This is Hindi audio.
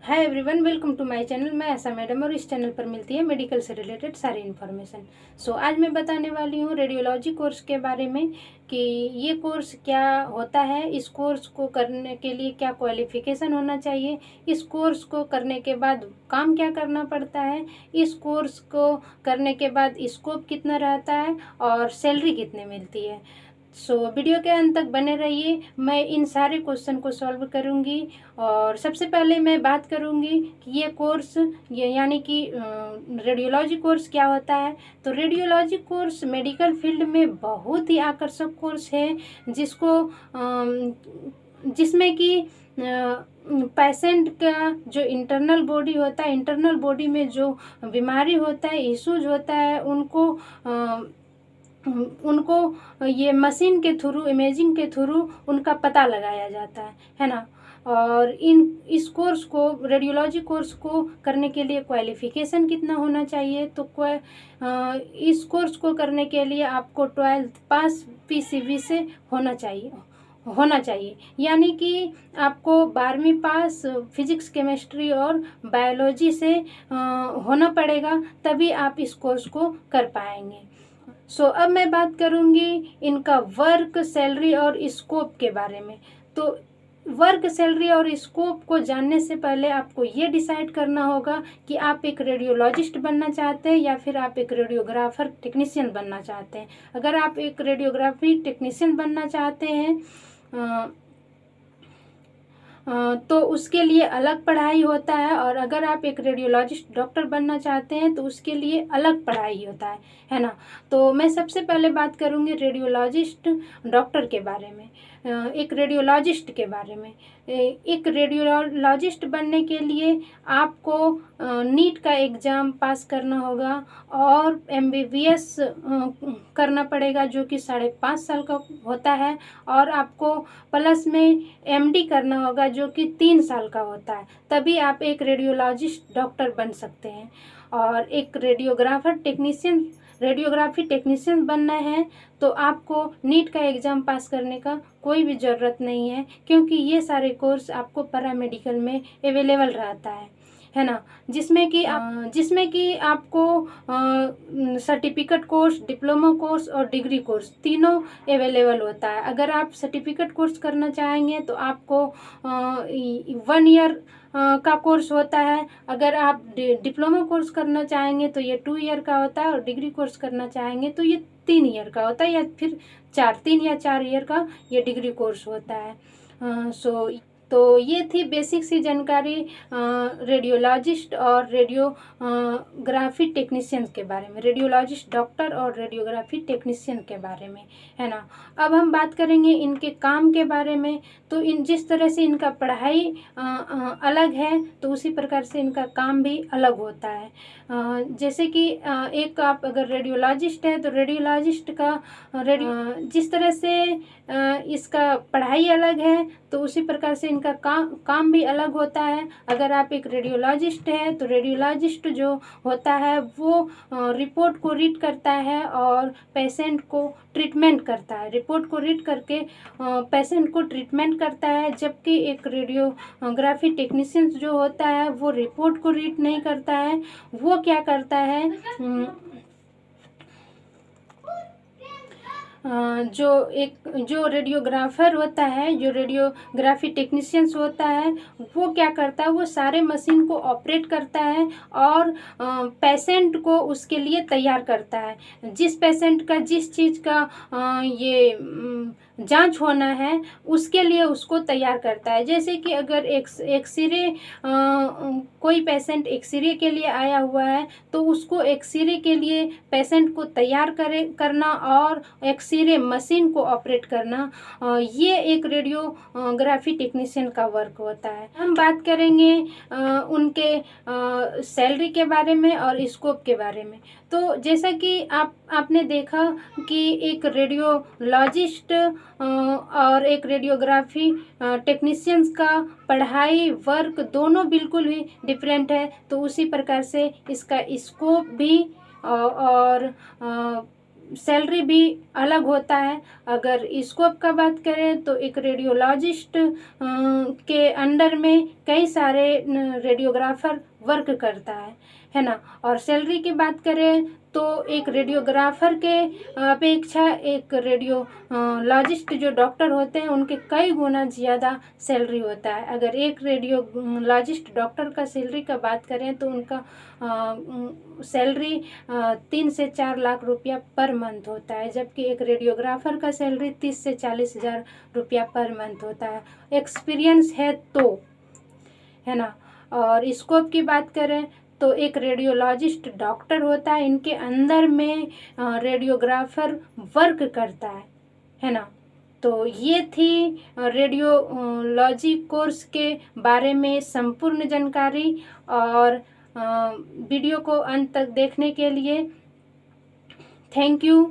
Hi everyone, welcome to my channel. मैं आशा मैडम और इस चैनल पर मिलती है मेडिकल से रिलेटेड सारी इन्फॉर्मेशन। आज मैं बताने वाली हूँ रेडियोलॉजी कोर्स के बारे में कि ये कोर्स क्या होता है, इस कोर्स को करने के लिए क्या क्वालिफिकेशन होना चाहिए, इस कोर्स को करने के बाद काम क्या करना पड़ता है, इस कोर्स को करने के बाद स्कोप कितना रहता है और सैलरी कितनी मिलती है। वीडियो के अंत तक बने रहिए। मैं इन सारे क्वेश्चन को सॉल्व करूंगी। और सबसे पहले मैं बात करूंगी कि ये कोर्स यानी कि रेडियोलॉजी कोर्स क्या होता है। तो रेडियोलॉजी कोर्स मेडिकल फील्ड में बहुत ही आकर्षक कोर्स है, जिसमें कि पेशेंट का जो इंटरनल बॉडी होता है, इंटरनल बॉडी में जो बीमारी होता है, इश्यूज होता है, उनको ये मशीन के थ्रू, इमेजिंग के थ्रू उनका पता लगाया जाता है ना। और इस कोर्स को, रेडियोलॉजी कोर्स को करने के लिए क्वालिफिकेशन कितना होना चाहिए, तो इस कोर्स को करने के लिए आपको 12th पास PCB से होना चाहिए। यानी कि आपको 12वीं पास फिजिक्स, केमिस्ट्री और बायोलॉजी से होना पड़ेगा, तभी आप इस कोर्स को कर पाएंगे। अब मैं बात करूंगी इनका वर्क, सैलरी और स्कोप के बारे में। तो वर्क, सैलरी और स्कोप को जानने से पहले आपको ये डिसाइड करना होगा कि आप एक रेडियोलॉजिस्ट बनना चाहते हैं या फिर आप एक रेडियोग्राफर टेक्नीशियन बनना चाहते हैं। अगर आप एक रेडियोग्राफी टेक्नीशियन बनना चाहते हैं तो उसके लिए अलग पढ़ाई होता है, और अगर आप एक रेडियोलॉजिस्ट डॉक्टर बनना चाहते हैं तो उसके लिए अलग पढ़ाई होता है ना। तो मैं सबसे पहले बात करूंगी रेडियोलॉजिस्ट डॉक्टर के बारे में, एक रेडियोलॉजिस्ट के बारे में। एक रेडियोलॉजिस्ट बनने के लिए आपको नीट का एग्ज़ाम पास करना होगा और MBBS करना पड़ेगा, जो कि 5.5 साल का होता है, और आपको प्लस में MD करना होगा, जो कि 3 साल का होता है। तभी आप एक रेडियोलॉजिस्ट डॉक्टर बन सकते हैं। और एक रेडियोग्राफी टेक्नीशियन बनना है तो आपको नीट का एग्ज़ाम पास करने का कोई भी ज़रूरत नहीं है, क्योंकि ये सारे कोर्स आपको पैरामेडिकल में अवेलेबल रहता है ना। जिसमें कि आपको सर्टिफिकेट कोर्स, डिप्लोमा कोर्स और डिग्री कोर्स तीनों अवेलेबल होता है। अगर आप सर्टिफिकेट कोर्स करना चाहेंगे तो आपको 1 ईयर का कोर्स होता है। अगर आप डिप्लोमा कोर्स करना चाहेंगे तो ये 2 ईयर का होता है, और डिग्री कोर्स करना चाहेंगे तो ये 3 ईयर का होता है, या फिर 3 या 4 ईयर का ये डिग्री कोर्स होता है। तो ये थी बेसिक सी जानकारी रेडियोलॉजिस्ट और रेडियोग्राफी टेक्नीशियन के बारे में, रेडियोलॉजिस्ट डॉक्टर और रेडियोग्राफी टेक्नीशियन के बारे में, है ना। अब हम बात करेंगे इनके काम के बारे में। तो जिस तरह से इनका पढ़ाई अलग है, तो उसी प्रकार से इनका काम भी अलग होता है। जैसे कि एक आप अगर रेडियोलॉजिस्ट है तो रेडियोलॉजिस्ट का जिस तरह से इसका पढ़ाई अलग है, तो उसी प्रकार से इनका काम भी अलग होता है। अगर आप एक रेडियोलॉजिस्ट है तो रेडियोलॉजिस्ट जो होता है वो रिपोर्ट को रीड करता है और पेशेंट को ट्रीटमेंट करता है, रिपोर्ट को रीड करके पेशेंट को ट्रीटमेंट करता है। जबकि एक रेडियोग्राफी टेक्नीशियन जो होता है वो रिपोर्ट को रीड नहीं करता है, वो क्या करता है, जो रेडियोग्राफर होता है, जो रेडियोग्राफी टेक्नीशियंस होता है, वो क्या करता है, वो सारे मशीन को ऑपरेट करता है और पेशेंट को उसके लिए तैयार करता है। जिस पेशेंट का जिस चीज़ का जांच होना है उसके लिए उसको तैयार करता है। जैसे कि अगर एक्सरे, कोई पेशेंट एक्सरे के लिए आया हुआ है तो उसको एक्सरे के लिए पेशेंट को तैयार करना और एक्सरे मशीन को ऑपरेट करना, ये एक रेडियोग्राफी टेक्नीशियन का वर्क होता है। हम बात करेंगे उनके सैलरी के बारे में और स्कोप के बारे में। तो जैसा कि आपने देखा कि एक रेडियोलॉजिस्ट और एक रेडियोग्राफी टेक्नीशियंस का पढ़ाई, वर्क दोनों बिल्कुल ही डिफरेंट है। तो उसी प्रकार से इसका स्कोप भी और सैलरी भी अलग होता है। अगर स्कोप का बात करें तो एक रेडियोलॉजिस्ट के अंडर में कई सारे रेडियोग्राफर वर्क करता है ना। और सैलरी की बात करें तो एक रेडियोग्राफर के अपेक्षा एक रेडियोलॉजिस्ट जो डॉक्टर होते हैं उनके कई गुना ज़्यादा सैलरी होता है। अगर एक रेडियोलॉजिस्ट डॉक्टर का सैलरी का बात करें तो उनका सैलरी 3 से 4 लाख रुपया पर मंथ होता है, जबकि एक रेडियोग्राफर का सैलरी 30 से 40 हज़ार रुपया पर मंथ होता है। एक्सपीरियंस है तो, है ना। और स्कोप की बात करें तो एक रेडियोलॉजिस्ट डॉक्टर होता है, इनके अंदर में रेडियोग्राफर वर्क करता है ना। तो ये थी रेडियोलॉजी कोर्स के बारे में संपूर्ण जानकारी। और वीडियो को अंत तक देखने के लिए थैंक यू।